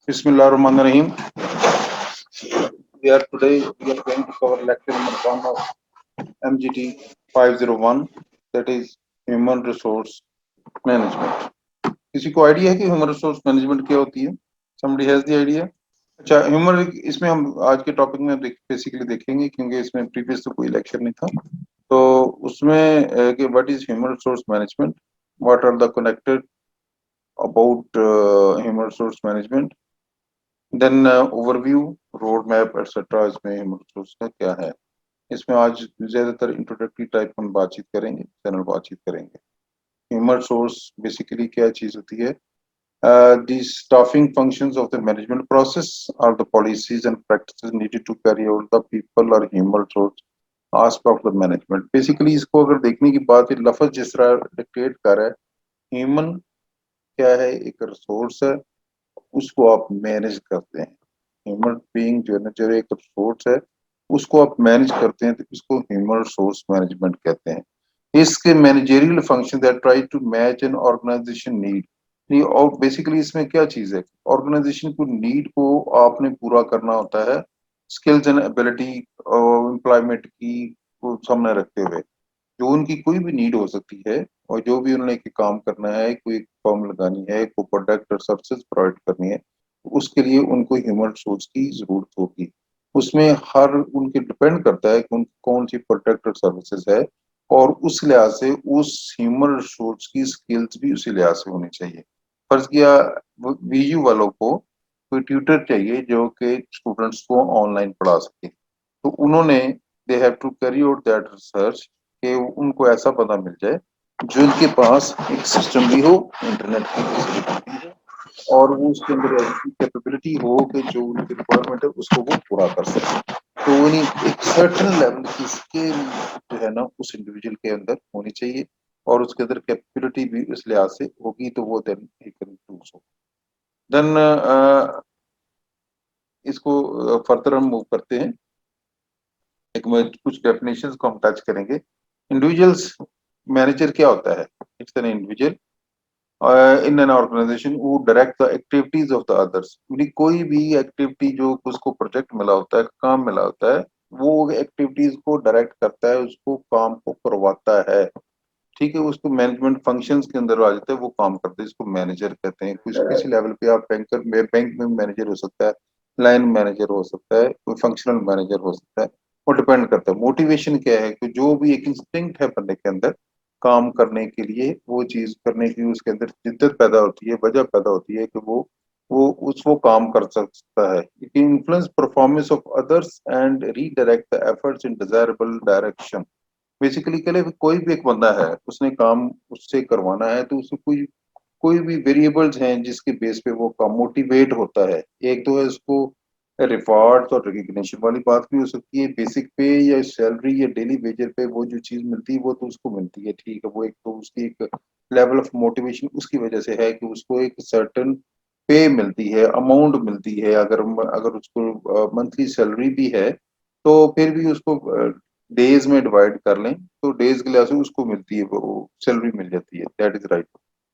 Bismillahirrahmanirrahim. We are going to cover lecture number 1 of MGT501, that is Human Resource Management. किसी को idea है कि human resource management क्या होती है? Somebody has the idea? अच्छा, ह्यूमन इसमें हम आज के टॉपिक में बेसिकली देखेंगे क्योंकि इसमें प्रीवियस तो कोई लेक्चर नहीं था। तो उसमें कि what is human resource management, what are the connected about human resource management, then overview, road map etcetera. इसमें ह्यूमन रिसोर्स का क्या है, इसमें आज ज्यादातर इंट्रोडक्टरी टाइप हम बातचीत करेंगे, जनरल बातचीत करेंगे। ह्यूमन रिसोर्स बेसिकली क्या चीज होती है? The staffing functions of the management process are the policies and practices needed to carry out the people or human resource aspect of the management. Basically इसको अगर देखने की बात है, लफ्ज जिस तरह डिक्टेट कर रहा है, ह्यूमन क्या है? एक रिसोर्स है, उसको आप मैनेज करते हैं। ह्यूमन बीइंग जो एक रिसोर्स है, उसको आप मैनेज करते हैं, तो इसको ह्यूमन रिसोर्स मैनेजमेंट कहते हैं। इसके managerial function that try to match an organisation need. और बेसिकली इसमें क्या चीज है? ऑर्गेनाइजेशन को नीड को आपने पूरा करना होता है, स्किल्स एंड एबिलिटी एम्प्लॉयमेंट की को सामने रखते हुए। जो उनकी कोई भी नीड हो सकती है, और जो भी उन्होंने काम करना है, कोई फॉर्म लगानी है, कोई प्रोडक्ट और सर्विसेज प्रोवाइड करनी है, उसके लिए उनको ह्यूमन रिसोर्स की जरूरत होगी। उसमें हर उनके डिपेंड करता है कि उन कौन सी प्रोडक्ट और सर्विसेज है, और उस लिहाज से उस ह्यूमन रिसोर्स की स्किल्स भी उसी लिहाज से होनी चाहिए। फर्ज किया वीयू वालों को कोई ट्यूटर चाहिए जो कि स्टूडेंट्स को ऑनलाइन पढ़ा सके, तो उन्होंने they have to carry out that research कि उनको ऐसा पता मिल जाए जो इनके पास एक सिस्टम भी हो, इंटरनेट की फैसिलिटी भी हो, और वो उसके अंदर ऐसी कैपेबिलिटी हो कि जो उनकी रिक्वायरमेंट है उसको वो पूरा कर सके। तो उन्हें एक सर्टेन लेवल की स्किल जो है ना उस इंडिविजुअल के अंदर होनी चाहिए, और उसके अंदर कैपेबिलिटी भी इस लिहाज से होगी, तो वो then he can do so. Then इसको फर्दर हम मूव करते हैं। एक में कुछ डेफिनेशंस को हम टच करेंगे। इंडिविजुअल्स मैनेजर क्या होता है? It's an individual in an organisation who direct the activities of the others. कोई भी एक्टिविटी जो उसको प्रोजेक्ट मिला होता है, काम मिला होता है, वो एक्टिविटीज को डायरेक्ट करता है, उसको काम को करवाता है। ठीक है, उसको मैनेजमेंट फंक्शंस के अंदर आ जाता है, वो काम करते हैं, इसको मैनेजर कहते हैं। कुछ किसी लेवल पे आप बैंक में मैनेजर हो सकता है, लाइन मैनेजर हो सकता है, कोई फंक्शनल मैनेजर हो सकता है, वो डिपेंड करता है। मोटिवेशन क्या है कि जो भी एक इंस्टिंक्ट है बंदे के अंदर काम करने के लिए, वो चीज करने की उसके अंदर जिद्दत पैदा होती है, वजह पैदा होती है कि वो काम कर सकता है। It influence performance of others and redirect the efforts in desirable direction. Basically कह ले कोई भी एक बंदा है, उसने काम उससे करवाना है, तो उसको कोई कोई भी वेरिएबल्स हैं जिसके बेस पे वो काम मोटिवेट होता है। एक तो है उसको रिवॉर्ड्स और रिकग्निशन वाली बात भी हो सकती है, बेसिक पे या सैलरी या डेली वेजर पे वो जो चीज मिलती है वो तो उसको मिलती है, ठीक है। वो एक तो उसकी एक लेवल ऑफ मोटिवेशन उसकी वजह से है कि उसको एक सर्टन पे मिलती है, अमाउंट मिलती है। अगर अगर उसको मंथली सैलरी भी है, तो फिर भी उसको डेज में डिवाइड कर लें तो डेज के लिहाज से उसको मिलती है, वो सैलरी मिल जाती है, दैट इज राइट।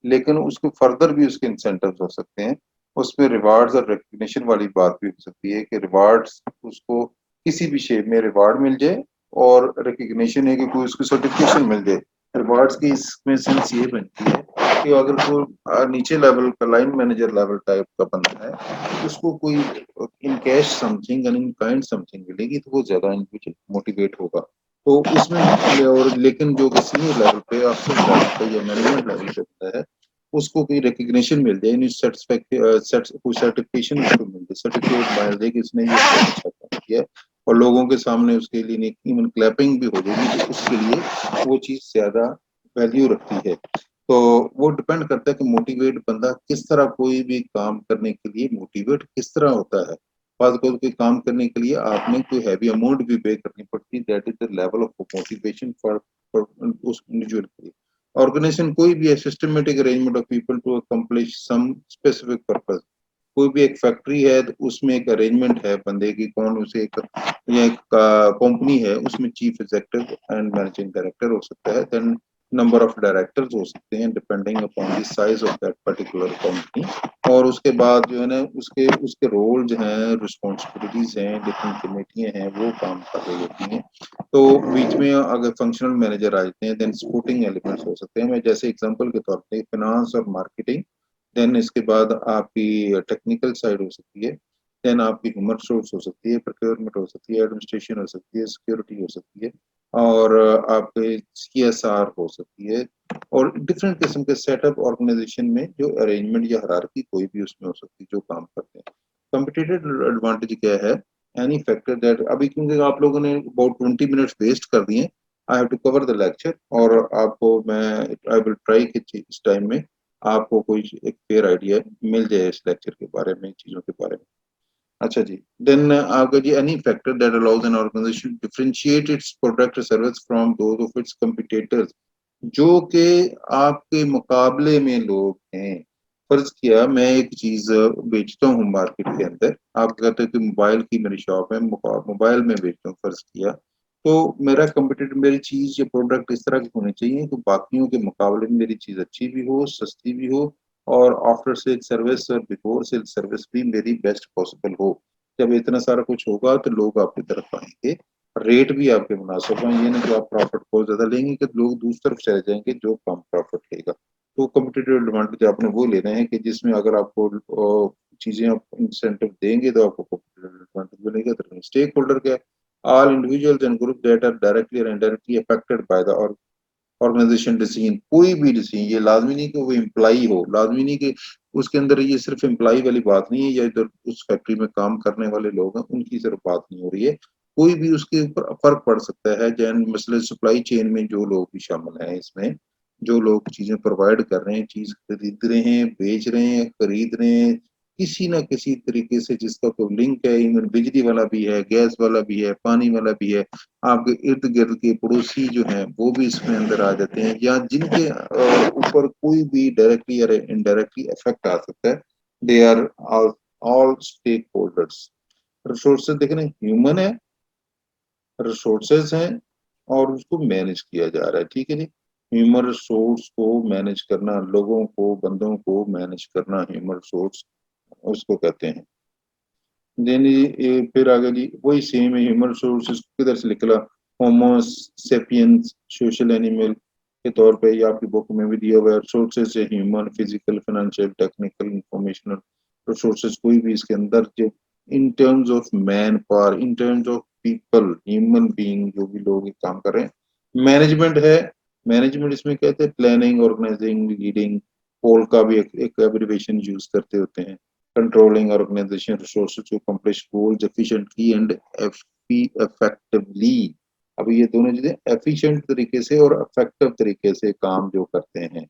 लेकिन उसके फर्दर भी उसके इंसेंटिव्स हो सकते हैं, उसमें रिवार्ड्स और रिकग्निशन वाली बात भी हो सकती है कि रिवार्ड्स उसको किसी भी शेप में रिवार्ड मिल जाए, और रिकग्निशन है कि कोई उसको सर्टिफिकेशन मिल जाए। रिवार्ड्स की इसमें सेंस ये बनती है कि अगर कोई नीचे लेवल का लाइन मैनेजर लेवल टाइप का बंदा है, उसको कोई in cash something in kind something मिलेगी, तो वो ज्यादा मोटिवेट होगा। तो उसमें और लेकिन जो सीनियर लेवल पे, अफसर लेवल पे या मैनेजमेंट लेवल पे होता है, उसको कोई रिकग्निशन मिल जाए, कोई सर्टिफिकेशन उसको मिल जाए, सर्टिफिकेट मिल जाए कि इसने ये बहुत अच्छा काम किया है, और लोगों के सामने उसके लिए इवन क्लैपिंग भी हो जाएगी, तो उसके लिए वो चीज ज्यादा वैल्यू रखती है। तो वो डिपेंड करता है कि मोटिवेट बंदा किस तरह, कोई भी काम करने के लिए मोटिवेट किस तरह होता है। बात को कोई काम करने के लिए आपने कोई हैवी अमाउंट भी पे करनी पड़ती है, that is the level of motivation for उस इंडिविजुअल के लिए। ऑर्गेनाइजेशन कोई भी है, systematic arrangement of people to accomplish some specific purpose. कोई भी एक फैक्ट्री है तो उसमें एक अरेंजमेंट है बंदे की, कौन उसे एक या एक कंपनी है, उसमें chief executive and managing director हो सकता है, देन नंबर ऑफ डायरेक्टर्स हो सकते हैं depending upon the size of that particular company. और उसके बाद जो है ना उसके उसके रोल जो हैं, रिस्पॉन्सिबिलिटीज हैं, डिफरेंट कमेटियां हैं, वो काम कर रही होती हैं। तो बीच में अगर फंक्शनल मैनेजर आ जाते हैं, देन सपोर्टिंग एलिमेंट्स हो सकते हैं। मैं जैसे एग्जांपल के तौर पे फाइनेंस और मार्केटिंग, देन इसके बाद आपकी टेक्निकल साइड हो सकती है, देन आपकी ह्यूमन रिसोर्स हो सकती है, प्रोक्योरमेंट हो सकती है, एडमिनिस्ट्रेशन हो सकती है, सिक्योरिटी हो सकती है, और आपके सीएसआर हो सकती है, और डिफरेंट किस्म के सेटअप ऑर्गेनाइजेशन में जो अरेंजमेंट या हायरार्की कोई भी उसमें हो सकती है जो काम करते हैं। कॉम्पिटिटिव एडवांटेज क्या है? एनी फैक्टर दैट, अभी क्योंकि आप लोगों ने अबाउट 20 मिनट्स वेस्ट कर दिए, I have to cover the lecture, और आपको मैं आई विल ट्राई कि इस टाइम में आपको कोई एक फेयर आइडिया मिल जाए इस लेक्चर के बारे में, चीजों के बारे में। अच्छा जी, देन आगे जी, any factor that allows an organisation differentiate its product service from those of its competitors, जो कि आपके मुकाबले में लोग हैं। फर्ज किया मैं एक चीज बेचता हूँ मार्केट के अंदर, आप कहते हैं कि मोबाइल की मेरी शॉप है, मोबाइल में बेचता हूँ, फर्ज किया, तो मेरा कंपटीटर, मेरी चीज या प्रोडक्ट इस तरह की होनी चाहिए कि बाकियों के मुकाबले में मेरी चीज अच्छी भी हो, सस्ती भी हो, और आफ्टर सेल सर्विस और बिफोर सेल सर्विस भी मेरी बेस्ट पॉसिबल हो। जब इतना सारा कुछ होगा तो लोग आपकी तरफ आएंगे, रेट भी आपके मुनासिब हों, ये ना कि आप प्रॉफिट बहुत ज्यादा लेंगे कि लोग दूसरी तरफ चले जाएंगे जो कम प्रॉफिट लेगा। तो कम्पिटेटिव एडवांटेज आपने वो लेना है कि जिसमें अगर आपको चीजें आप इंसेंटिव देंगे तो आपको कम्पिटेटिव एडवांटेज मिलेगा। तो स्टेक होल्डर क्या, all individuals and group that are directly और indirectly affected by the organisation decision, कोई भी डिसीजन, ये लाजमी नहीं कि वो इम्प्लाई हो, लाजमी नहीं कि उसके अंदर ये सिर्फ इम्प्लाई वाली बात नहीं है, या इधर उस फैक्ट्री में काम करने वाले लोग हैं उनकी सिर्फ बात नहीं हो रही है, कोई भी उसके ऊपर फर्क पड़ सकता है। जैन मसले सप्लाई चेन में जो लोग भी शामिल हैं इसमें, जो लोग चीजें प्रोवाइड कर रहे हैं, चीज खरीद रहे हैं, बेच रहे हैं, खरीद रहे हैं, किसी ना किसी तरीके से जिसका कोई लिंक है, इवन बिजली वाला भी है, गैस वाला भी है, पानी वाला भी है, आपके इर्द गिर्द के पड़ोसी जो हैं वो भी इसमें अंदर आ जाते हैं, या जिनके ऊपर कोई भी डायरेक्टली या इनडायरेक्टली इफेक्ट आ सकता है, they are all stakeholders. Resources देखने ह्यूमन है, रिसोर्सेज हैं, और उसको मैनेज किया जा रहा है, ठीक है जी। ह्यूमन रिसोर्स को मैनेज करना, लोगों को, बंदों को मैनेज करना, ह्यूमन रिसोर्स उसको कहते हैं। देन फिर आगे जी वही सेम है, ह्यूमन रिसोर्सेज किधर से निकला, होमो सेपियंस सोशल एनिमल के तौर पे, ये आपकी बुक में भी दिया हुआ है। रिसोर्सेज है human, physical, financial, technical, informational resources, कोई भी इसके अंदर जो in terms of man power, in terms of people, human being, जो भी लोग काम कर रहे हैं। मैनेजमेंट है, मैनेजमेंट इसमें कहते हैं प्लानिंग, ऑर्गेनाइजिंग, लीडिंग, पोल का भी एक एब्रिविएशन यूज करते होते हैं। controlling organization resources to accomplish goals efficiently and effectively। अब ये दोनों चीजें एफिशिएंट तरीके से और इफेक्टिव तरीके से काम जो करते हैं,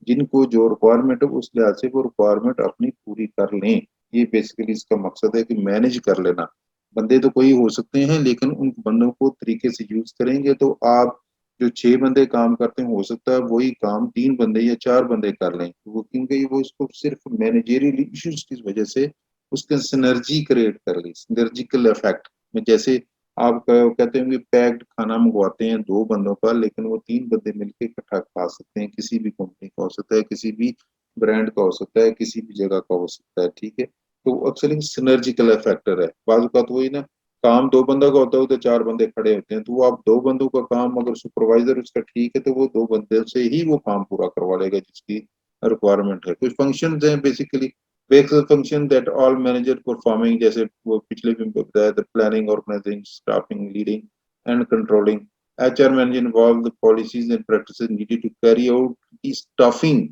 जिनको जो रिक्वायरमेंट है उस लिहाज से वो रिक्वायरमेंट अपनी पूरी कर लें, ये बेसिकली इसका मकसद है कि मैनेज कर लेना। बंदे तो कोई हो सकते हैं, लेकिन उन बंदों को तरीके से यूज करेंगे तो आप जो 6 बंदे काम करते हैं, हो सकता है वही काम 3 बंदे या 4 बंदे कर लें, वो क्योंकि वो इसको सिर्फ मैनेजरियल इश्यूज की वजह से उसके सिनर्जी क्रिएट कर ली, सिनर्जिकल इफेक्ट में। जैसे आप कहते हैं कि पैक्ड खाना मंगवाते हैं 2 बंदों का, लेकिन वो 3 बंदे मिलकर इकट्ठा खा सकते हैं, किसी भी कंपनी का हो सकता है, किसी भी ब्रांड का हो सकता है, किसी भी जगह का हो सकता है, ठीक है। तो एक्चुअली सिनर्जिकल फैक्टर है, बाजू का तो वही ना, काम 2 बंदों का होता है तो 4 बंदे खड़े होते हैं, तो वो आप 2 बंदों का काम अगर सुपरवाइजर उसका ठीक है तो वो 2 बंदे से ही वो काम पूरा करवा लेगा जिसकी रिक्वायरमेंट है। कुछ फंक्शन हैं basically, basic function that all manager performing, जैसे वो पिछले भी बताया था, planning, organising, staffing, leading and controlling. HR manager involve the policies and practices needed to carry out the staffing,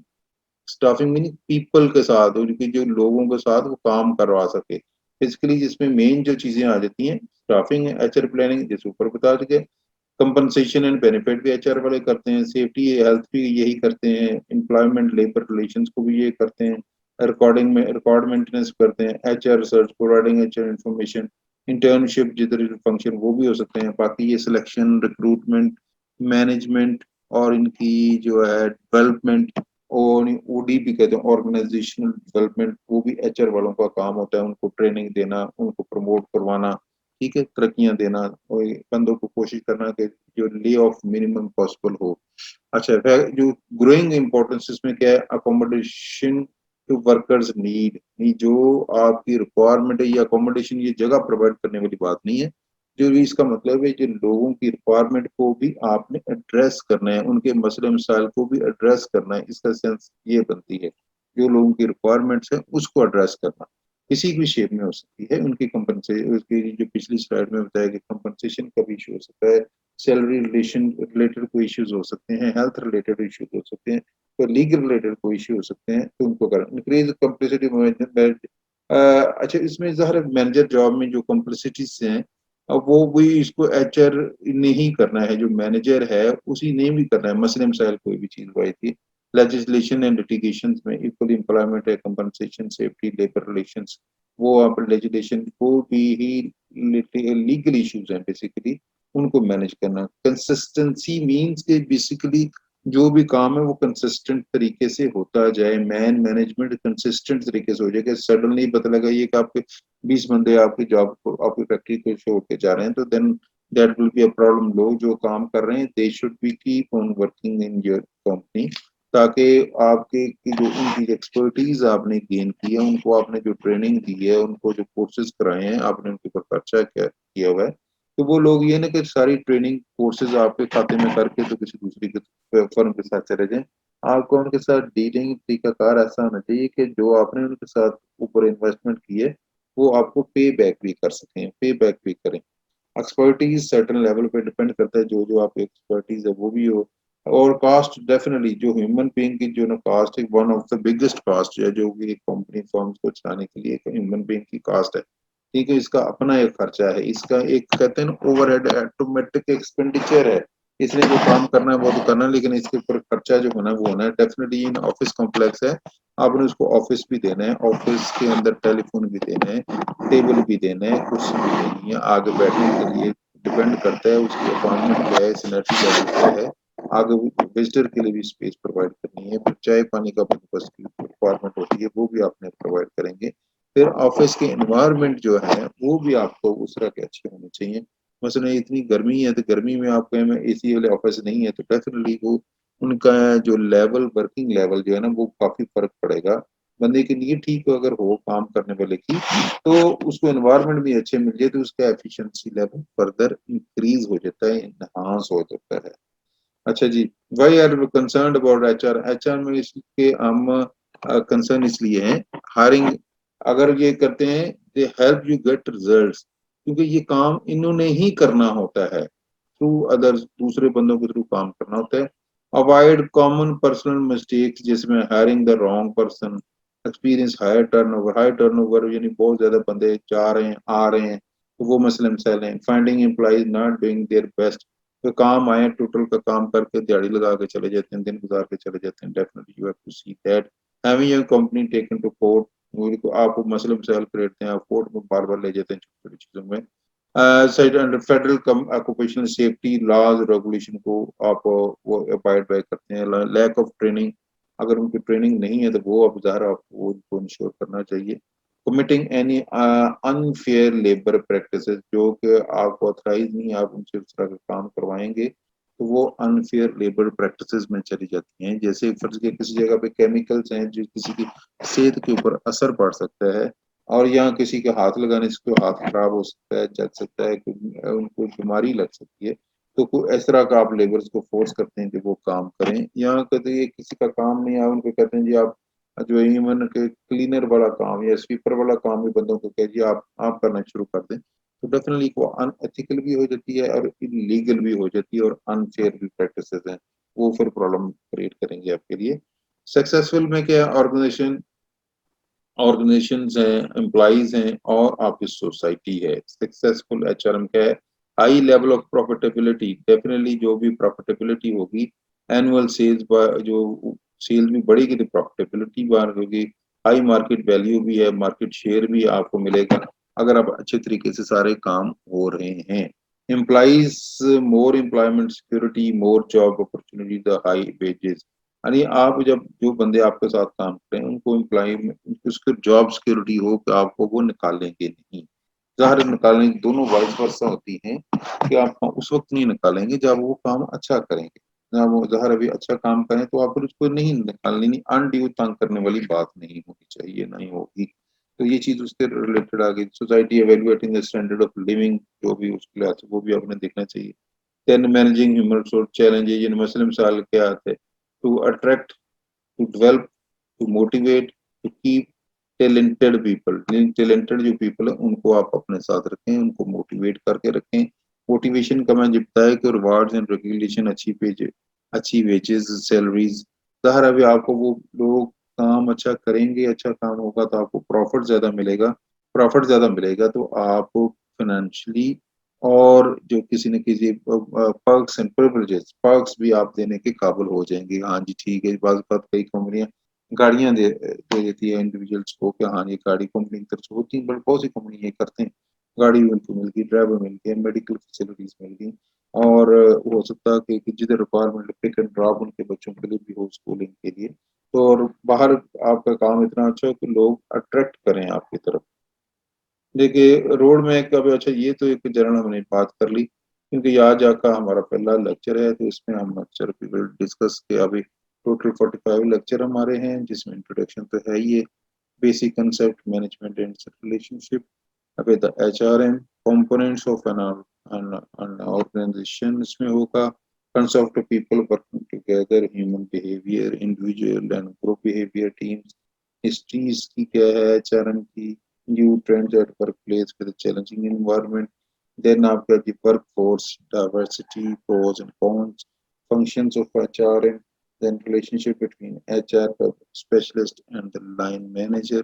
staffing meaning people के साथ, उनके जो लोगों के साथ वो काम करवा सके। बेसिकली जिसमें मेन जो चीजें आ जाती हैं, स्टाफिंग है, HR प्लानिंग जैसे ऊपर बता चुके, कंपनसेशन एंड बेनिफिट भी HR वाले करते हैं, सेफ्टी हेल्थ भी यही करते हैं, एम्प्लॉयमेंट लेबर रिलेशंस को भी ये करते हैं, रिकॉर्डिंग में रिकॉर्ड मेंटेनेंस करते हैं, HR research, providing HR information, internship जिधर फंक्शन वो भी हो सकते हैं। बाकी ये सिलेक्शन, रिक्रूटमेंट, मैनेजमेंट, और इनकी जो है डेवलपमेंट, और OD भी कहते हैं, ऑर्गेनाइजेशनल डेवलपमेंट, वो भी HR वालों का काम होता है, उनको ट्रेनिंग देना, उनको प्रमोट करवाना, ठीक है, तरक्कियां देना और बंदों को कोशिश करना कि जो ले ऑफ मिनिमम पॉसिबल हो। अच्छा, जो ग्रोइंग इम्पोर्टेंस इसमें क्या है, अकोमोडेशन टू वर्कर्स नीड, जो आपकी रिक्वायरमेंट है, ये अकोमोडेशन ये जगह प्रोवाइड करने वाली बात नहीं है। जो भी इसका मतलब है, जो लोगों की रिक्वायरमेंट को भी आपने एड्रेस करना है, उनके मसले मसाइल को भी एड्रेस करना है, इसका सेंस ये बनती है। जो लोगों की रिक्वायरमेंट्स है उसको एड्रेस करना किसी भी शेप में हो सकती है। उनकी कंपनसेशन, उसकी जो पिछली स्लाइड में बताया कि कंपनसेशन का भी इशू हो सकता है, सैलरी रिलेशन रिलेटेड कोई इश्यूज हो सकते हैं, हेल्थ रिलेटेड इश्यूज हो सकते हैं, तो लीगल रिलेटेड कोई इश्यू हो सकते हैं, तो उनको करें। इंक्रीज कम्प्लिसिटी मैनेजमेंट, अच्छा इसमें ज़ाहिर है मैनेजर जॉब में जो कम्प्लिसिटीज हैं, अब वो भी इसको एचआर ने ही करना है, जो मैनेजर है उसी ने भी करना है, मसले मसाइल कोई भी चीज हुई थी। लेजिस्लेशन एंड लिटिगेशन में इक्वल एम्प्लॉयमेंट है, कंपनसेशन, सेफ्टी, लेबर रिलेशंस, वो आप लेजिस्लेशन को भी ही लीगल इश्यूज हैं बेसिकली, उनको मैनेज करना। कंसिस्टेंसी मींस के बेसिकली जो भी काम है वो कंसिस्टेंट तरीके से होता जाए, मैनेजमेंट कंसिस्टेंट तरीके से हो जाए। सडनली पता लगा ये कि आपके 20 बंदे आपकी जॉब को, आपकी फैक्ट्री को छोड़ के जा रहे हैं, तो then that will be a problem. लोग जो काम कर रहे हैं they should be keep on working in your company, ताकि आपके की जो उनकी एक्सपर्टीज आपने गेन की है, उनको आपने जो ट्रेनिंग दी है, उनको जो कोर्सेज कराए हैं, आपने उनके ऊपर खर्चा किया हुआ है, तो वो लोग ये ना कि सारी ट्रेनिंग कोर्सेज आपके खाते में करके तो किसी दूसरी के फर्म के साथ चले जाएं। आपको उनके साथ डीलिंग तरीकाकार ऐसा होना चाहिए कि जो आपने उनके साथ ऊपर इन्वेस्टमेंट की है वो आपको पे बैक भी कर सकें, पे बैक भी करें। एक्सपर्टीज सर्टेन लेवल पे डिपेंड करता है, जो जो आपकी एक्सपर्टीज है वो भी हो। और कास्ट डेफिनेटली, जो ह्यूमन बीइंग की जो ना कास्ट है, one of the biggest cost है जो कि कंपनी फर्म्स को चलाने के लिए ह्यूमन बीइंग की कास्ट है। ठीक है, इसका अपना एक खर्चा है, इसका एक कहते हैं ना ओवरहेड ऑटोमेटिक एक्सपेंडिचर है। इसलिए जो काम करना है वो तो करना है, लेकिन इसके ऊपर खर्चा जो होना है वो होना है। डेफिनेटली इन ऑफिस कॉम्प्लेक्स है, आपने उसको ऑफिस भी देना है, ऑफिस के अंदर टेलीफोन भी देना है, टेबल भी देना है, कुर्सी भी देनी है, आगे बैठने के लिए डिपेंड करता है उसकी अपॉइंटमेंट क्या है, सीनियरिटी लेवल क्या है, आगे विजिटर के लिए भी स्पेस प्रोवाइड करनी है, फिर चाय पानी का बंदोबस्त की रिक्वायरमेंट होती है वो भी आपने प्रोवाइड करेंगे। फिर ऑफिस के एनवायरनमेंट जो है वो भी आपको उस तरह के अच्छे होने चाहिए। मसलन इतनी गर्मी है, तो गर्मी में आपके में एसी वाले ऑफिस नहीं है, तो डेफिनेटली वो उनका जो लेवल, वर्किंग लेवल जो है ना, वो काफी फर्क पड़ेगा। बंदे के लिए ठीक अगर हो काम करने वाले की, तो उसको एनवायरनमेंट भी अच्छे मिल जाए, तो उसका एफिशिएंसी लेवल फर्दर इंक्रीज हो जाता है, इनहांस हो जाता है। अच्छा जी, why are concern about HR? HR में इसके हम कंसर्न इसलिए हैं, हायरिंग अगर ये करते हैं, they help you get results, क्योंकि ये काम इन्होंने ही करना होता है, थ्रू अदर्स, दूसरे बंदों के थ्रू काम करना होता है। अवॉइड कॉमन पर्सनल मिस्टेक्स, जिसमें hiring the wrong person, experience high turnover यानी बहुत ज्यादा बंदे जा रहे हैं आ रहे हैं, तो वो मसले मसाइल हैं। Finding employees not doing their best, तो काम आए टोटल का काम करके दिहाड़ी लगा के चले जाते हैं, दिन गुजार के चले जाते हैं। Definitely you have to see that. Having your company taken to court, आपको मसले मसाइल खरीदते हैं, आप कोर्ट में बार बार ले जाते हैं छोटी छोटी चीजों में। Side under federal occupational safety laws regulation को आप वो अबाइड बाय करते हैं। लैक ऑफ ट्रेनिंग, अगर उनकी ट्रेनिंग नहीं है तो वो अब ज़ाहिर आपको उनको इंश्योर करना चाहिए। Committing any unfair labour practices, जो कि आपको ऑथराइज नहीं, आप उनसे उस तरह का काम करवाएंगे तो वो अनफेयर लेबर प्रैक्टिसेस में चली जाती हैं। जैसे फर्ज के किसी जगह पे केमिकल्स हैं जो किसी की सेहत के ऊपर असर पड़ सकता है, और यहाँ किसी के हाथ लगाने से कोई हाथ खराब हो सकता है, जल सकता है, उनको बीमारी लग सकती है, तो कोई इस तरह का आप लेबर्स को फोर्स करते हैं कि वो काम करें। यहाँ कहते हैं किसी का काम नहीं है, उनको कहते हैं जी आप जो इवन के क्लीनर वाला काम या स्वीपर वाला काम भी बंदों को कह दिया आप करना शुरू कर दें, तो डेफिनेटली वो अनएथिकल भी हो जाती है और इलीगल भी हो जाती है, और अनफेयर भी प्रैक्टिसेस हैं, वो फिर प्रॉब्लम क्रिएट करेंगे आपके लिए। सक्सेसफुल में क्या, ऑर्गेनाइजेशंस हैं, एम्प्लॉइज हैं, और आपकी सोसाइटी है। सक्सेसफुल एचआरएम क्या है, high level of profitability, definitely जो भी प्रॉफिटेबिलिटी होगी, एनुअल सेल्स, जो सेल्स भी बढ़ेगी तो प्रॉफिटेबिलिटी बार होगी, हाई मार्केट वैल्यू भी है, मार्केट शेयर भी आपको मिलेगा अगर आप अच्छे तरीके से सारे काम हो रहे हैं। Employees, more employment security, more job opportunity, the high wages, यानी आप जब जो बंदे आपके साथ काम करें उनको एम्प्लॉय उसको जॉब सिक्योरिटी हो कि आपको वो निकालेंगे नहीं, ज़ाहिर निकालने की दोनों वाइस वर्सा होती हैं कि आप उस वक्त नहीं निकालेंगे जब वो काम अच्छा करेंगे। जब वो ज़ाहिर अभी अच्छा काम करें तो आप फिर उसको नहीं निकालनी, नहीं अनड्यू तंग करने वाली बात नहीं होनी चाहिए, नहीं होगी। तो ये चीज़ उसके रिलेटेड आ गई। Society evaluating the standard of living, जो भी उसके लिहाज से वो भी आपने देखना चाहिए। Then managing human resource challenges, जिन मसले मिसाल क्या आते हैं, to attract, to develop, to motivate, to keep talented people. Talented जो पीपल है उनको आप अपने साथ रखें, उनको मोटिवेट करके रखें। मोटिवेशन का मैं जितना है कि रिवार्ड्स एंड रेगुलेशन, अच्छी वेजेस, सैलरीज। ज़ाहिर है अभी आपको वो लोग काम अच्छा करेंगे, अच्छा काम होगा तो आपको प्रॉफिट ज्यादा मिलेगा। प्रॉफिट ज्यादा मिलेगा तो आप फाइनेंशियली और जो किसी न किसी पर्क्स एंड प्रिविलेजेस, पर्क्स भी आप देने के काबिल हो जाएंगे। हाँ जी ठीक है, बात बात कई कंपनियां गाड़ियां दे देती है इंडिविजुअल्स को कि हाँ ये गाड़ी कंपनी की तरफ से होती है, बट बहुत सी कंपनी ये करते हैं। गाड़ी उनको मिल गई, ड्राइवर मिल गया, मेडिकल फैसिलिटीज मिल गई, और हो सकता है कि जिधर रिक्वायरमेंट पिक एंड ड्रॉप उनके बच्चों के लिए भी हो स्कूलिंग के लिए। तो और बाहर आपका काम इतना अच्छा है कि लोग अट्रैक्ट करें आपकी तरफ। देखिए रोड में कभी, अच्छा ये तो एक जनरल हमने बात कर ली, क्योंकि आज का हमारा पहला लेक्चर है तो इसमें हम लेक्चर भी विल डिस्कस के अभी टोटल 45 लेक्चर हमारे हैं, जिसमें इंट्रोडक्शन तो है ही है, basic concept management and relationship, अभी the HRM, components of an organisation इसमें होगा, concept of people working together, human behaviour, individual and group behaviour, teams, histories की क्या है एचआरएम की, new trends at workplace with challenging environment, then आपका जी workforce diversity, pros and cons, functions of HRM, then relationship between HR specialist and the line manager।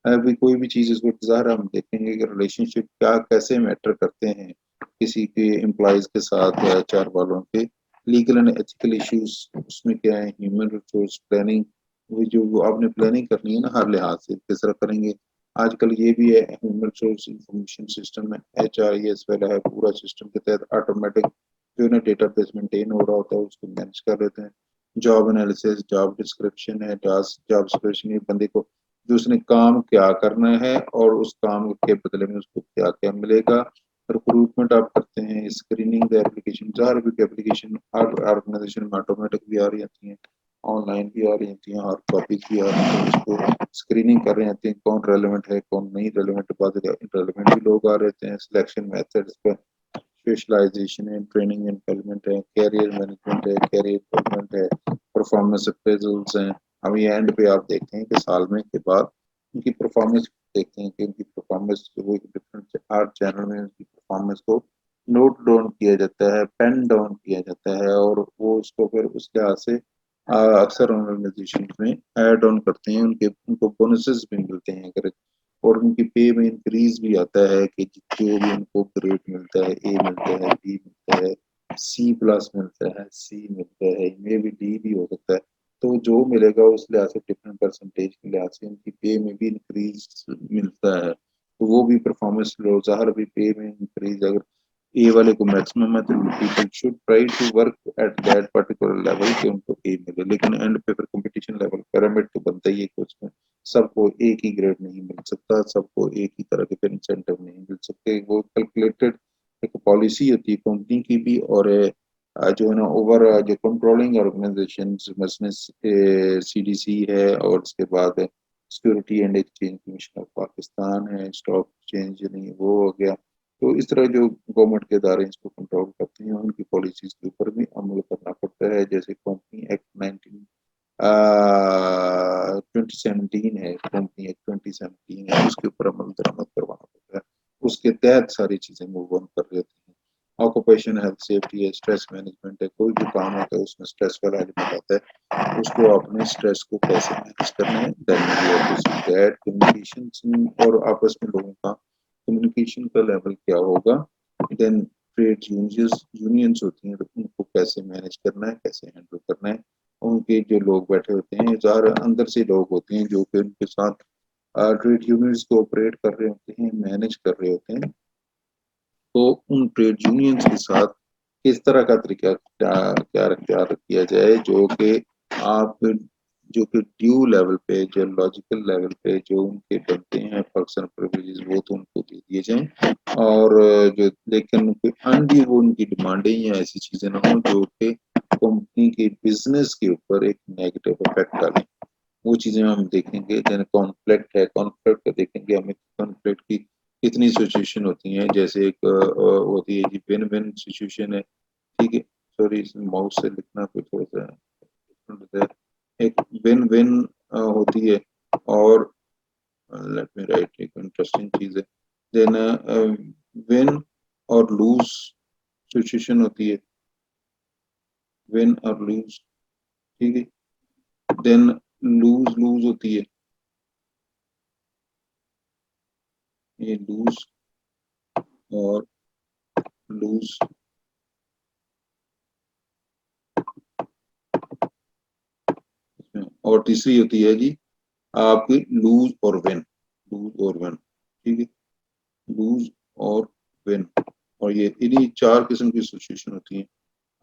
अभी कोई भी चीज़ इसको ज़ाहिर हम देखेंगे कि रिलेशनशिप क्या कैसे मैटर करते हैं किसी के एम्प्लॉयज के साथ या एचआर वालों के। लीगल एंड एथिकल इश्यूज उसमें क्या है, ह्यूमन रिसोर्स प्लानिंग, वो जो वो आपने प्लानिंग करनी है ना हर लिहाज से किस तरह करेंगे। आजकल ये भी है ह्यूमन रिसोर्स इंफॉर्मेशन सिस्टम में एच आर एस वाला है, पूरा सिस्टम के तहत ऑटोमेटिक जो ना डेटाबेस मेंटेन हो रहा होता है उसको मैनेज कर लेते हैं। जॉब एनालिसिस, जॉब डिस्क्रिप्शन है, टास्क जॉब डिस्क्रिप्शन, ये बंदे को जो उसने काम क्या करना है और उस काम के बदले में उसको क्या क्या मिलेगा। रिक्रूटमेंट आप करते हैं, स्क्रीनिंग द एप्लीकेशन, जार भी एप्लीकेशन हर ऑर्गेनाइजेशन में ऑटोमेटिक भी आ रही होती हैं, ऑनलाइन भी आ रही होती हैं, हर टॉपिक भी आ रही है, तो उसको स्क्रीनिंग कर रहे होते हैं कौन रेलिवेंट है कौन नहीं रेलिवेंट, बाद रेलिवेंट भी लोग आ रहे हैं। सिलेक्शन मेथड्स पे स्पेशलाइजेशन है, ट्रेनिंग एंड डेवलपमेंट है, कैरियर मैनेजमेंट है, कैरियर डेवलपमेंट है, परफॉर्मेंस अप्रेजल्स हैं। अब ये एंड पे आप देखते हैं कि साल में के बाद उनकी परफॉर्मेंस देखते हैं कि उनकी परफॉर्मेंस वो डिफरेंट हर चैनल में उनकी परफॉर्मेंस को नोट डाउन किया जाता है, पेन डाउन किया जाता है, और वो उसको फिर उस लिहाज से अक्सर ऑर्गेनाइजेशन में ऐड ऑन करते हैं, उनके उनको बोनसेस भी मिलते हैं अगर, और उनकी पे में इंक्रीज भी आता है कि जो भी उनको ग्रेड मिलता है, ए मिलता है, बी मिलता है, सी प्लस मिलता है, सी मिलता है, मे भी डी भी हो सकता है। तो जो मिलेगा उस लिहाज से डिफरेंट परसेंटेज के लिहाज से उनकी पे में भी इंक्रीज मिलता है, तो वो भी परफॉर्मेंस लो ज़ाहिर भी पे में इंक्रीज अगर ए वाले को मैक्सिमम है तो people should try to work at that particular level कि उनको ए मिले, लेकिन एंड पे फिर कंपटीशन लेवल पिरामिड तो बनता ही है कि उसमें सबको एक ही ग्रेड नहीं मिल सकता, सबको एक ही तरह के फिर इंसेंटिव नहीं मिल सकते। वो कैलकुलेटेड एक पॉलिसी होती है कंपनी की भी, और जो है ना ओवर जो कंट्रोलिंग ऑर्गेनाइजेशन मसलन सीडीसी है, और उसके बाद security and exchange commission of Pakistan है, स्टॉक एक्सचेंज नहीं वो हो गया। तो इस तरह जो गवर्नमेंट के इदारे इसको कंट्रोल करते हैं उनकी पॉलिसीज के ऊपर भी अमल करना पड़ता है। जैसे कंपनी एक्ट 2017 है, कंपनी एक्ट 2017 है, उसके ऊपर अमल दरामद करवाना पड़ता है, उसके तहत सारी चीजें मूव ऑन कर लेती हैं। ऑक्यूपेशन हेल्थ सेफ्टी है, स्ट्रेस मैनेजमेंट है, कोई भी काम होता है उसमें स्ट्रेस वाला एलिमेंट आता है, उसको अपने स्ट्रेस को कैसे मैनेज करना है, दैट कम्युनिकेशन और आपस में लोगों का कम्युनिकेशन का लेवल क्या होगा। देन ट्रेड यूनियंस होती हैं तो उनको कैसे मैनेज करना है, कैसे हैंडल करना है। उनके जो लोग बैठे होते हैं ज़ाहिर अंदर से लोग होते हैं जो कि उनके साथ ट्रेड यूनियंस को ऑपरेट कर रहे होते हैं, मैनेज कर रहे होते हैं। तो उन ट्रेड यूनियंस के साथ किस तरह का तरीका क्या क्या क्या किया जाए जो कि आप जो कि ड्यू लेवल पे, जो लॉजिकल लेवल पे जो उनके बनते हैं पर्क्स एंड प्रिविलेजेस, वो तो उनको दे दिए जाएं, और जो लेकिन कोई अनड्यू वो उनकी डिमांडें या ऐसी चीजें ना हो जो कि कंपनी के बिजनेस के ऊपर एक नेगेटिव इफेक्ट डालें। वो चीजें हम देखेंगे। देन कॉन्फ्लिक्ट है, कॉन्फ्लिक्ट का देखेंगे हमें, कॉन्फ्लिक्ट की कितनी सिचुएशन होती हैं। जैसे एक होती है जी विन विन सिचुएशन है, ठीक है। सॉरी, माउस से लिखना कोई थोड़ा सा different है। एक विन विन होती है, और लेट मी राइट, एक इंटरेस्टिंग चीज है। देन विन और लूज सिचुएशन होती है, विन और लूज, ठीक है। देन लूज लूज होती है, ये लूज और लूज। और तीसरी होती है जी आपकी लूज और विन, लूज और विन, ठीक है। लूज और विन, और ये इन्हीं चार किस्म की सिचुएशन होती है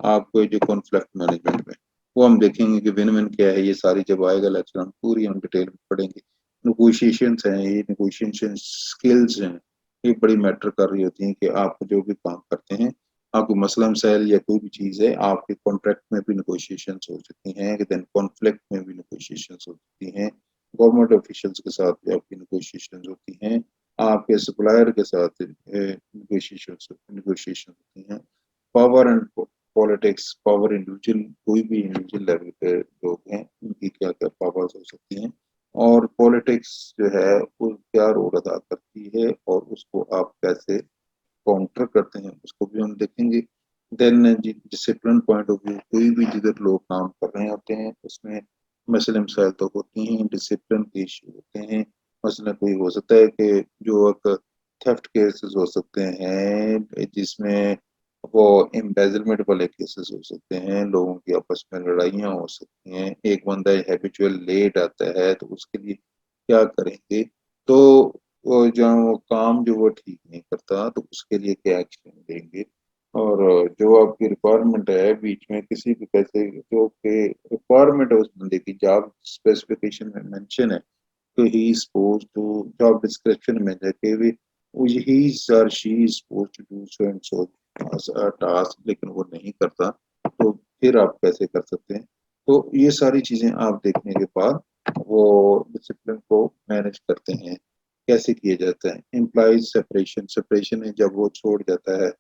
आपको जो कॉन्फ्लिक्ट मैनेजमेंट में। वो हम देखेंगे कि विन विन क्या है, ये सारी जब आएगा लेक्चर हम पूरी हम डिटेल में पढ़ेंगे। नेगोशिएशंस हैं, ये नेगोशिएशन स्किल्स हैं, ये बड़ी मैटर कर रही होती हैं कि आप जो भी काम करते हैं, आपको मसला मसाइल या कोई भी चीज़ है, आपके कॉन्ट्रैक्ट में भी नेगोशिएशंस हो सकती हैं, देन कॉन्फ्लिक्ट में भी नेगोशिएशंस हो सकती हैं, गवर्नमेंट ऑफिशियल्स के साथ भी आपकी नेगोशिएशंस होती हैं, आपके सप्लायर के साथ नेगोशिएशन होती हैं। Power and politics, power individual, कोई भी इंडिविजुअल लेवल पे लोग हैं उनकी क्या क्या पावर्स हो सकती हैं, और पॉलिटिक्स जो है वो क्या रोल अदा करती है, और उसको आप कैसे काउंटर करते हैं उसको भी हम देखेंगे। Then discipline point of view, कोई भी जिधर लोग काम कर रहे होते हैं उसमें मसले मसाइल तो होती हैं, डिसिप्लिन के इशू होते हैं। मसला कोई हो सकता है कि जो एक थेफ्ट केसेस हो सकते हैं, जिसमें वो एम्बेजलमेंट वाले केसेस हो सकते हैं, लोगों की आपस में लड़ाइयाँ हो सकती हैं, एक बंदा हैबिचुअल लेट आता है तो उसके लिए क्या करेंगे, तो वो जो वो काम जो वो ठीक नहीं करता तो उसके लिए क्या एक्शन लेंगे, और जो आपकी रिक्वायरमेंट है बीच में किसी भी कैसे जो कि रिक्वायरमेंट है उस बंदे की, जॉब स्पेसिफिकेशन में मेंशन है कि he is suppose to, job description में जाके भी ही और she is suppose to do so and so task, लेकिन वो नहीं करता, तो फिर आप कैसे कर सकते हैं। तो ये सारी चीजें आप देखने के बाद वो डिसिप्लिन को मैनेज करते हैं, कैसे किया जाता है। एम्प्लॉइज सेपरेशन, सेपरेशन है जब वो छोड़ जाता है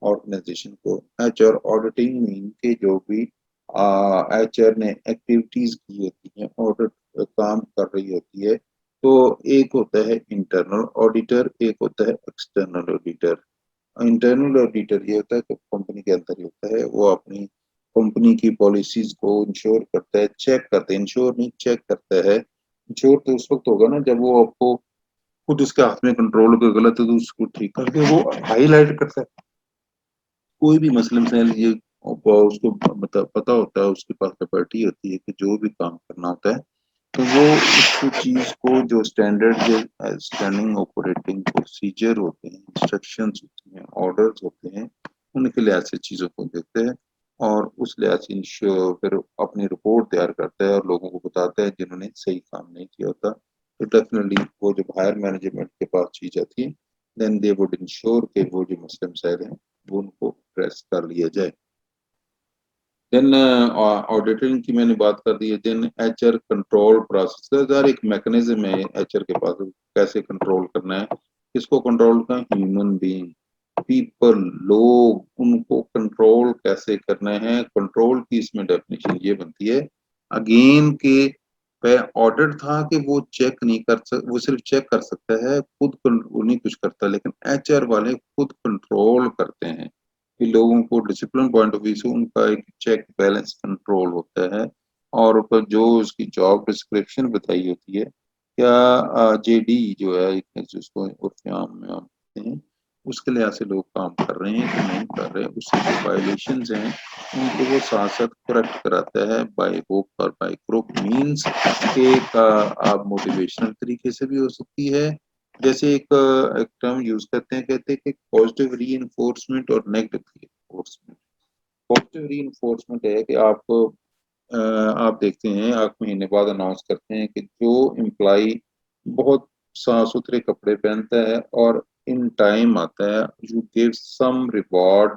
ऑर्गेनाइजेशन को। एचआर ऑडिटिंग मीन के जो भी एचआर ने एक्टिविटीज की होती हैं, ऑडिट काम कर रही होती है, तो एक होता है इंटरनल ऑडिटर, एक होता है एक्सटर्नल ऑडिटर। इंटरनल ऑडिटर ये होता है कि कंपनी के अंदर ही होता है, वो अपनी कंपनी की पॉलिसीज को इंश्योर करता है, चेक करता है, इंश्योर नहीं चेक करता है। इंश्योर तो उस वक्त होगा ना जब वो आपको खुद उसके हाथ में कंट्रोल को गलत है तो उसको ठीक करके वो हाईलाइट करता है। कोई भी मसले मसाइल ये उसको मतलब पता होता है, उसके पास कैपेसिटी होती है कि जो भी काम करना होता है तो वो उस चीज को जो स्टैंडर्ड जो स्टैंडिंग ऑपरेटिंग प्रोसीजर होते हैं, इंस्ट्रक्शंस होते हैं, ऑर्डर्स होते हैं, उनके लिहाज से चीजों को देखते हैं, और उस लिहाज से फिर अपनी रिपोर्ट तैयार करता है और लोगों को बताता है जिन्होंने सही काम नहीं किया होता। तो डेफिनेटली वो जब हायर मैनेजमेंट के पास चीज आती है, देन दे वुड इंश्योर के वो जो मसले मसाइल हैं वो उनको प्रेस कर लिया जाए। देन ऑडिटिंग की मैंने बात कर दी है। देन एचआर कंट्रोल प्रोसेस, यार एक मैकेनिज्म है एचआर के पास, कैसे कंट्रोल करना है, किसको कंट्रोल करना है, ह्यूमन बीइंग, पीपल, लोग, उनको कंट्रोल कैसे करना है। कंट्रोल की इसमें डेफिनेशन ये बनती है अगेन के पे ऑडिट था कि वो चेक नहीं कर सक, वो सिर्फ चेक कर सकता है खुद, वो नहीं कुछ करता, लेकिन एचआर वाले खुद कंट्रोल करते हैं कि लोगों को डिसिप्लिन पॉइंट ऑफ व्यू से उनका एक चेक बैलेंस कंट्रोल होता है, और ऊपर जो उसकी जॉब डिस्क्रिप्शन बताई होती है, क्या जेडी जो है जिसको उर्फ आम में हम कहते हैं, उसके लिहाज से लोग काम कर रहे हैं कि नहीं कर रहे हैं, उससे जो वायलेशन हैं उनको वो साथ साथ करेक्ट कराता है, बाय होप और बाय क्रोप मीन्स एक आप मोटिवेशनल तरीके से भी हो सकती है। जैसे एक टर्म यूज करते हैं, कहते हैं कि पॉजिटिव री इन्फोर्समेंट और नेगेटिव री इन्फोर्समेंट। पॉजिटिव री इन्फोर्समेंट है कि आप आप देखते हैं 8 महीने बाद अनाउंस करते हैं कि जो एम्प्लॉय बहुत साफ सुथरे कपड़े पहनता है और इन टाइम आता है, you give some reward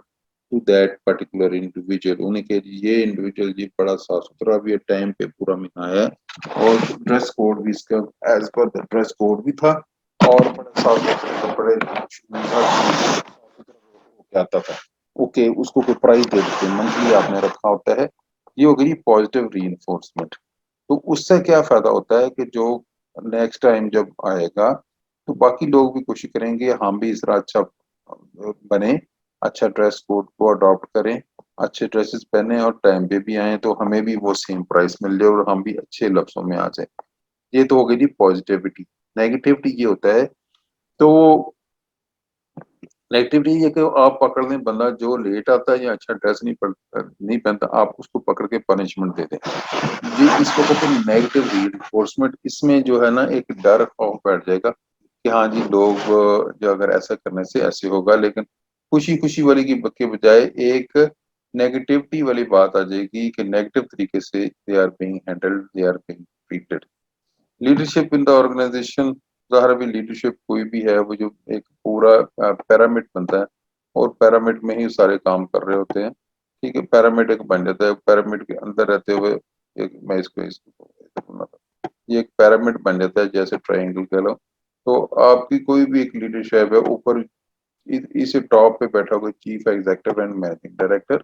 to that particular individual. उन्हें कह जी ये इंडिविजुअल जी बड़ा साफ सुथरा भी है, टाइम पे पूरा महीना आया है और ड्रेस कोड भी इसका as per the dress code भी था और बड़ा साफ सुथरे कपड़े शूज हर चीज साफ सुथरा होके आता था। ओके, उसको कोई प्राइस दे देते हैं, मंथली आपने रखा होता है। ये हो गई पॉजिटिव रीइंफोर्समेंट। तो उससे क्या फायदा होता है कि जो नेक्स्ट टाइम जब आएगा तो बाकी लोग भी कोशिश करेंगे हम भी इस तरह अच्छा बने, अच्छा ड्रेस कोड को अडॉप्ट करें, अच्छे ड्रेसेस पहने और टाइम पे भी आए तो हमें भी वो सेम प्राइस मिल जाए और हम भी अच्छे लफ्जों में आ जाए। ये तो हो गई जी पॉजिटिविटी। नेगेटिविटी ये होता है, तो नेगेटिविटी ये कि आप पकड़ लें बंदा जो लेट आता है या अच्छा ड्रेस नहीं पहनता, आप उसको पकड़ के पनिशमेंट दे दें। जी, इसको कहते हैं नेगेटिव रीइंफोर्समेंट। इसमें जो है ना एक डर खौफ बैठ जाएगा कि हाँ जी लोग जो अगर ऐसा करने से ऐसे होगा, लेकिन खुशी खुशी वाली की के बजाय एक नेगेटिविटी वाली बात आ जाएगी कि नेगेटिव तरीके से they are being handled, they are being treated. Leadership in the organisation, ज़ाहिर भी लीडरशिप कोई भी है वो जो एक पूरा पैरामिड बनता है और पैरामिड में ही सारे काम कर रहे होते हैं। ठीक है, पैरामिड एक बन जाता है, पैरामिड के अंदर रहते हुए एक मैं इसको ये एक पैरामिड बन जाता है, जैसे ट्रायंगल कह लो। तो आपकी कोई भी एक लीडरशिप है, ऊपर इसे टॉप पे बैठा हुआ chief executive and managing director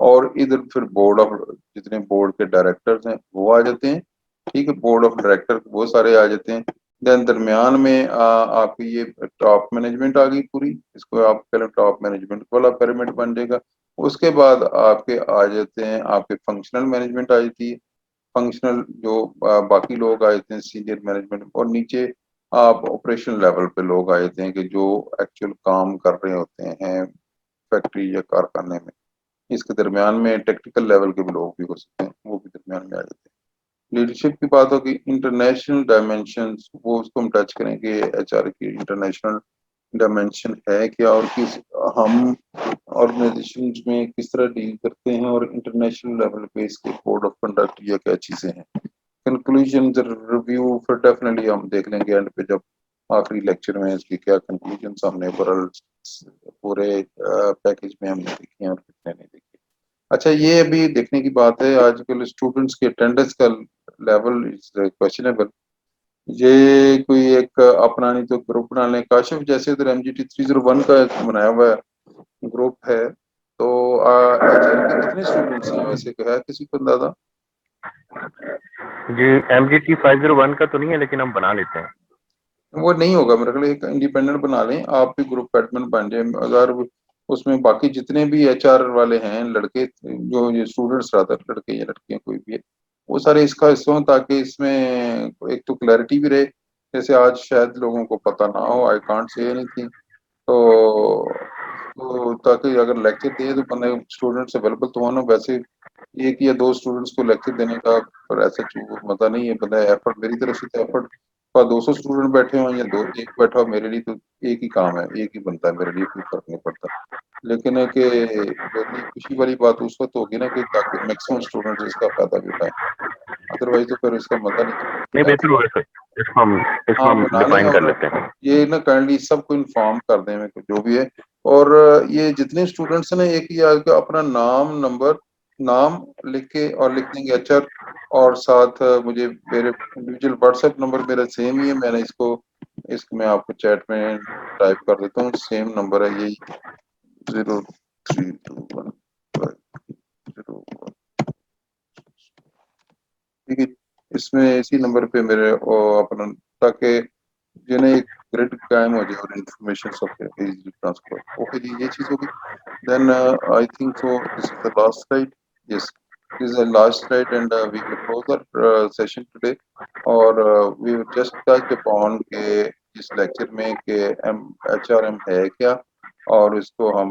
और इधर फिर बोर्ड ऑफ, जितने बोर्ड के डायरेक्टर्स हैं वो आ जाते हैं। ठीक है, बोर्ड ऑफ डायरेक्टर वो सारे आ जाते हैं। देन दरमियान में आपकी ये टॉप मैनेजमेंट आ गई पूरी, इसको आप पहले टॉप मैनेजमेंट वाला पिरामिड बन जाएगा। उसके बाद आपके आ जाते हैं, आपके फंक्शनल मैनेजमेंट आ जाती है। फंक्शनल जो बाकी लोग आ जाते हैं सीनियर मैनेजमेंट, और नीचे आप ऑपरेशन लेवल पे लोग आ जाते हैं कि जो एक्चुअल काम कर रहे होते हैं फैक्ट्री या कारखाने में। इसके दरमियान में टेक्निकल लेवल के भी लोग भी हो सकते हैं, वो भी दरमियान में आ जाते हैं। लीडरशिप की बात होगी, इंटरनेशनल डायमेंशंस वो उसको हम टच करेंगे। एचआर की इंटरनेशनल डायमेंशन है क्या और किस हम ऑर्गेनाइजेशन में किस तरह डील करते हैं और इंटरनेशनल लेवल पे इसके कोड ऑफ कंडक्ट या क्या चीजें हैं। कंक्लूजन रिव्यू फिर डेफिनेटली हम देख लेंगे एंड पे, जब आखिरी लेक्चर में इसकी क्या कंक्लूजन हमने ओवरऑल पूरे पैकेज में हमने देखी हैं और कितने नहीं देखी। अच्छा, ये अभी देखने की बात है आजकल स्टूडेंट्स के अटेंडेंस का लेवल इज क्वेश्चनेबल। ये कोई एक अपना नहीं तो ग्रुप बना लें काशिफ, जैसे इधर MGT 301 का एक बनाया हुआ ग्रुप है, तो एचआर के कितने स्टूडेंट्स हैं वैसे, है किसी को अंदाजा? जी MGT 501 का तो नहीं है, लेकिन हम बना लेते हैं। वो नहीं होगा मेरे ख्याल, एक इंडिपेंडेंट बना लें, आप भी ग्रुप एडमिन बन जाए। अगर उसमें बाकी जितने भी एचआर वाले हैं लड़के, जो ये स्टूडेंट्स रहते हैं लड़के या लड़कियां कोई भी है, वो सारे इसका हिस्सा हों ताकि इसमें एक तो क्लैरिटी भी रहे। जैसे आज शायद लोगों को पता ना हो, आई कांट से एनीथिंग, तो ताकि अगर लेक्चर दिए तो बंदे स्टूडेंट्स अवेलेबल तो होना। वैसे एक या दो स्टूडेंट्स को लेक्चर देने का पर ऐसा मजा नहीं है, बंदा एफर्ट मेरी तरफ से तो एफर्ट पर 200 स्टूडेंट बैठे हो या दो एक बैठा हो, मेरे लिए तो एक ही काम है, एक ही बनता है, मेरे लिए कोई फर्क नहीं पड़ता। लेकिन है कि मेरी खुशी वाली बात उस वक्त होगी ना कि ताकि मैक्सिमम स्टूडेंट्स इसका फायदा भी उठाएं, अदरवाइज तो फिर इसका मजा नहीं नहीं, है। बेहतर होगा सर, इसको हाँ हम बना लें, डिफाइन कर और लेते हैं। ये ना काइंडली सबको इन्फॉर्म कर दें मेरे को जो भी है। और ये जितने स्टूडेंट्स हैं एक ही आके अपना नाम नंबर नाम लिख के और लिख देंगे एचआर, और साथ मुझे मेरे इंडिविजुअल व्हाट्सएप नंबर मेरा सेम ही है, मैंने इसको मैं आपको चैट में टाइप कर देता हूँ, सेम नंबर है यही 032150। ठीक है, इसमें इसी नंबर पे मेरे अपना, ताकि जिन्हें एक ग्रिड कायम हो जाए और इंफॉर्मेशन सबके इजीली ट्रांसफर। ओके जी, ये चीज होगी। Then I think so this is the last slide. Yes, this is the last slide and we will close our session today. और we will just touch upon के इस lecture में कि HRM है क्या, और इसको हम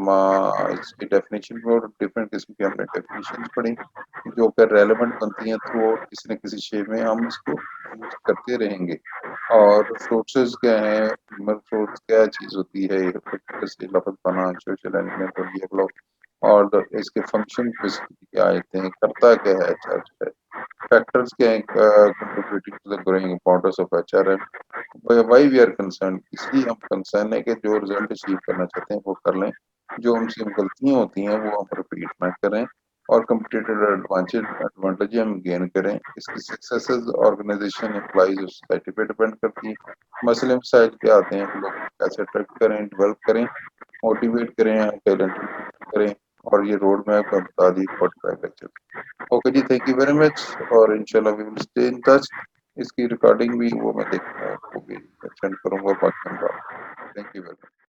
इसकी डेफिनेशन और डिफरेंट किस्म की हमने डेफिनेशन पढ़ी जो कि रेलेवेंट बनती हैं थ्रू आउट किसी न किसी शेप में हम इसको यूज करते रहेंगे। और सोर्सेज क्या है, ह्यूमन सोर्स क्या चीज होती है, से लफज बना सोशल एलिमेंट और ये और इसके फंक्शन बेसिकली क्या आते हैं, करता क्या है एचआर जो है, फैक्टर्स क्या हैं contributing to the growing importance of HR and why we are concern, इसलिए हम कंसर्न है कि जो रिजल्ट अचीव करना चाहते हैं वो कर लें, जो हमसे गलतियां होती हैं वो हम रिपीट ना करें और कम्पिटिटिव एडवांटेज हम गेन करें। इसकी सक्सेसेस ऑर्गेनाइजेशन एम्प्लॉइज और सोसाइटी पे डिपेंड करती है। मसले मसाइल क्या आते हैं, लोगों को कैसे अट्रैक्ट करें, डेवलप करें, मोटिवेट करें, टैलेंट रिक्रूट करें, और ये रोड मैप मैं बता दी 45 लेक्चर। ओके जी, थैंक यू वेरी मच, और इंशाल्लाह we will stay in touch. इसकी रिकॉर्डिंग भी वो मैं देखूंगा, वो भी सेंड करूंगा, बाकी हम बात। Thank you very much.